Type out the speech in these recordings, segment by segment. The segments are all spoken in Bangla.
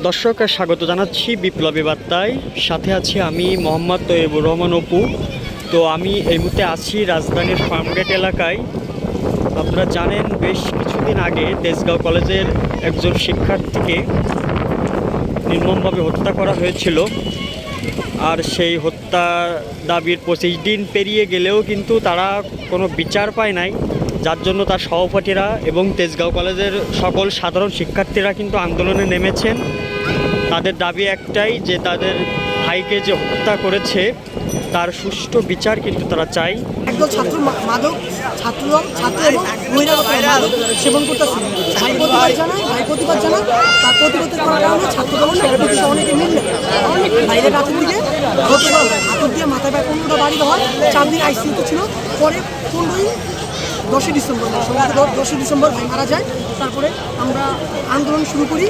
দর্শক স্বাগত জানাচ্ছি বিপ্লবী বার্তায়। সাথে আছি আমি মোহাম্মদ তৈয়বুর রহমান অপু। তো আমি এই মুহূর্তে আছি রাজধানীর ফার্মগেট এলাকায়। আপনারা জানেন বেশ কিছুদিন আগে তেজগাঁও কলেজের একজন শিক্ষার্থীকে নির্মমভাবে হত্যা করা হয়েছিল। আর সেই হত্যা দাবির 25 দিন পেরিয়ে গেলেও কিন্তু তারা কোনো বিচার পায় নাই, যার জন্য তার সহপাঠীরা এবং তেজগাঁও কলেজের সকল সাধারণ শিক্ষার্থীরা কিন্তু আন্দোলনে নেমেছেন। তাদের দাবি একটাই যে তাদের ভাইকে যে হত্যা করেছে তার সুষ্ঠু বিচার কিন্তু তারা চায়। একদল ছাত্র মাদক ছাত্র এবং বহিরাগত মাদক সেবন করতেছে। ভাই প্রতিবাদ জানায় তার প্রতিবাদ করার কারণে ছাত্রদল সভাপতি অনেকে মিললে বাইরের রাতের দিকে গতকাল হাতুর দিয়ে মাথায় প্রায় 15টা বাড়ি হয়। 4 দিন আইসিইউতে ছিল। পরে 10ই ডিসেম্বর ভাই মারা যায়। তারপরে আমরা আন্দোলন শুরু করি।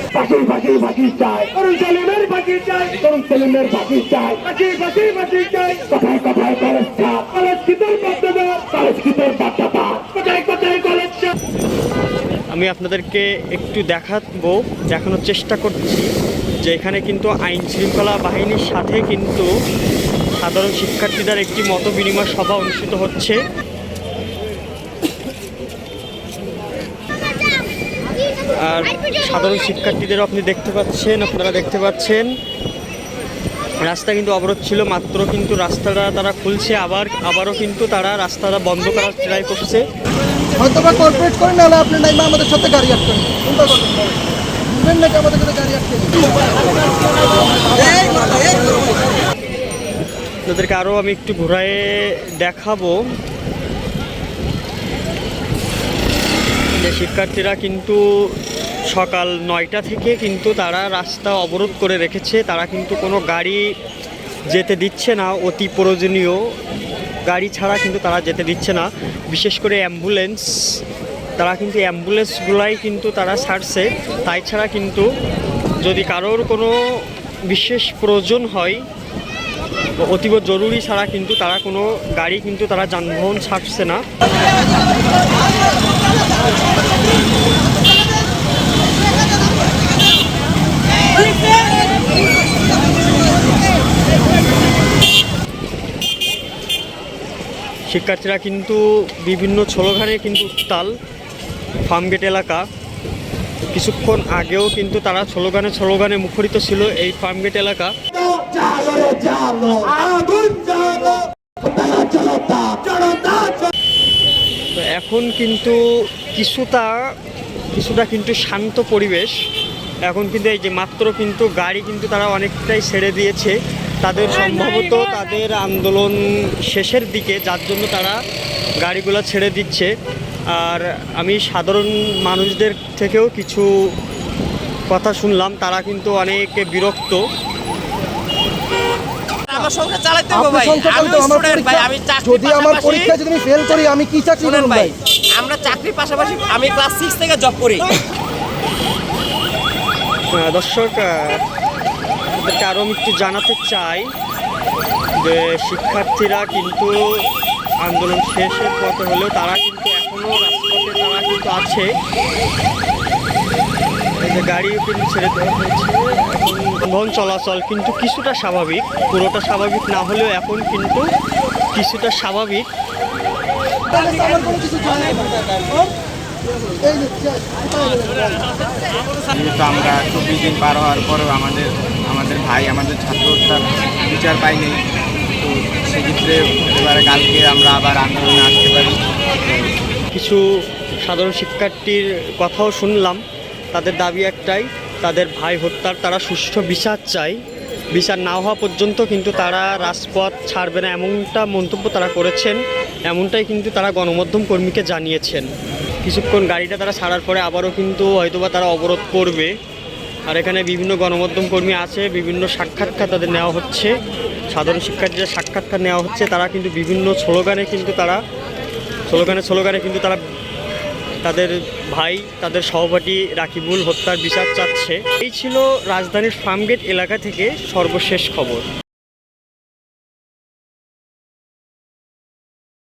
আমি আপনাদেরকে একটু দেখানোর চেষ্টা করছি যে এখানে কিন্তু আইন শৃঙ্খলা বাহিনীর সাথে কিন্তু সাধারণ শিক্ষার্থীদের একটি মত বিনিময় সভা অনুষ্ঠিত হচ্ছে। আর সাধারণ শিক্ষার্থীদের আপনারা দেখতে পাচ্ছেন রাস্তা কিন্তু অবরোধ ছিল, মাত্র কিন্তু রাস্তাটা তারা খুলছে, আবারও কিন্তু তারা রাস্তাটা বন্ধ করার ট্রাই করছে। হয়তো বা কর্পোরেট করে না হলে আপনি নাইমা আমাদের সাথে গাড়ি আটকেন, চিন্তা করবেন বুঝবেন নাকি আমাদের সাথে গাড়ি আটকেন। আপনাদেরকে আরও আমি একটু ঘুরায়ে দেখাবো যে শিক্ষার্থীরা কিন্তু সকাল 9টা থেকে কিন্তু তারা রাস্তা অবরোধ করে রেখেছে। তারা কিন্তু কোনো গাড়ি যেতে দিচ্ছে না, অতি প্রয়োজনীয় গাড়ি ছাড়া কিন্তু তারা যেতে দিচ্ছে না। বিশেষ করে অ্যাম্বুলেন্সগুলাই কিন্তু তারা ছাড়ছে। তাই ছাড়া কিন্তু যদি কারোর কোনো বিশেষ প্রয়োজন হয় অতীব জরুরি ছাড়া কিন্তু তারা কোনো গাড়ি কিন্তু তারা যানবাহন ছাড়ছে না। শিক্ষার্থীরা কিন্তু বিভিন্ন স্লোগানে কিন্তু উত্তাল। ফার্মগেট এলাকা কিছুক্ষণ আগেও কিন্তু তারা স্লোগানে মুখরিত ছিল এই ফার্মগেট এলাকা। তো এখন কিন্তু কিছুটা কিন্তু শান্ত পরিবেশ। এখন কিন্তু এই যে মাত্র কিন্তু গাড়ি কিন্তু তারা অনেকটাই ছেড়ে দিয়েছে, তাদের সম্ভবত তাদের আন্দোলন শেষের দিকে, যার জন্য তারা গাড়িগুলো ছেড়ে দিচ্ছে। আর আমি সাধারণ মানুষদের থেকেও কিছু কথা শুনলাম, তারা কিন্তু অনেক বিরক্ত। আমরা চাকরির পাশাপাশি আমি ক্লাস 6 থেকে জব করি। দর্শক আরও আমি একটু জানাতে চাই যে শিক্ষার্থীরা কিন্তু আন্দোলন শেষের পথে হলেও তারা কিন্তু এখনও রাজপথে তারা কিন্তু আছে। এই যে গাড়িও কিন্তু ছেড়ে দেওয়া হয়েছে। এখন চলাচল কিন্তু কিছুটা স্বাভাবিক, পুরোটা স্বাভাবিক না হলেও এখন কিন্তু কিছুটা স্বাভাবিক। যেহেতু আমরা 24 দিন পার হওয়ার পরেও আমাদের ভাই আমাদের ছাত্রতার বিচার পাইনি, তো সেক্ষেত্রে এবারে কালকে আমরা আবার আন্দোলনে আসতে পারি। কিছু সাধারণ শিক্ষার্থীর কথাও শুনলাম, তাদের দাবি একটাই, তাদের ভাই হত্যার তারা সুষ্ঠু বিচার চায়। বিচার না হওয়া পর্যন্ত কিন্তু তারা রাজপথ ছাড়বে না, এমনটা মন্তব্য তারা করেছেন। এমনটাই কিন্তু তারা গণমাধ্যম কর্মীকে জানিয়েছেন। কিছুক্ষণ গাড়িটা তারা ছাড়ার পরে আবারও কিন্তু হয়তোবা তারা অবরোধ করবে। আর এখানে বিভিন্ন গণমাধ্যম কর্মী আছে, বিভিন্ন সাক্ষাৎকার তাদের নেওয়া হচ্ছে, সাধারণ শিক্ষার্থীদের সাক্ষাৎকার নেওয়া হচ্ছে। তারা কিন্তু বিভিন্ন স্লোগানে কিন্তু তারা তাদের ভাই, তাদের সহপাঠী রাকিবুল হত্যার বিচার চাচ্ছে। এই ছিল রাজধানীর ফার্মগেট এলাকা থেকে সর্বশেষ খবর।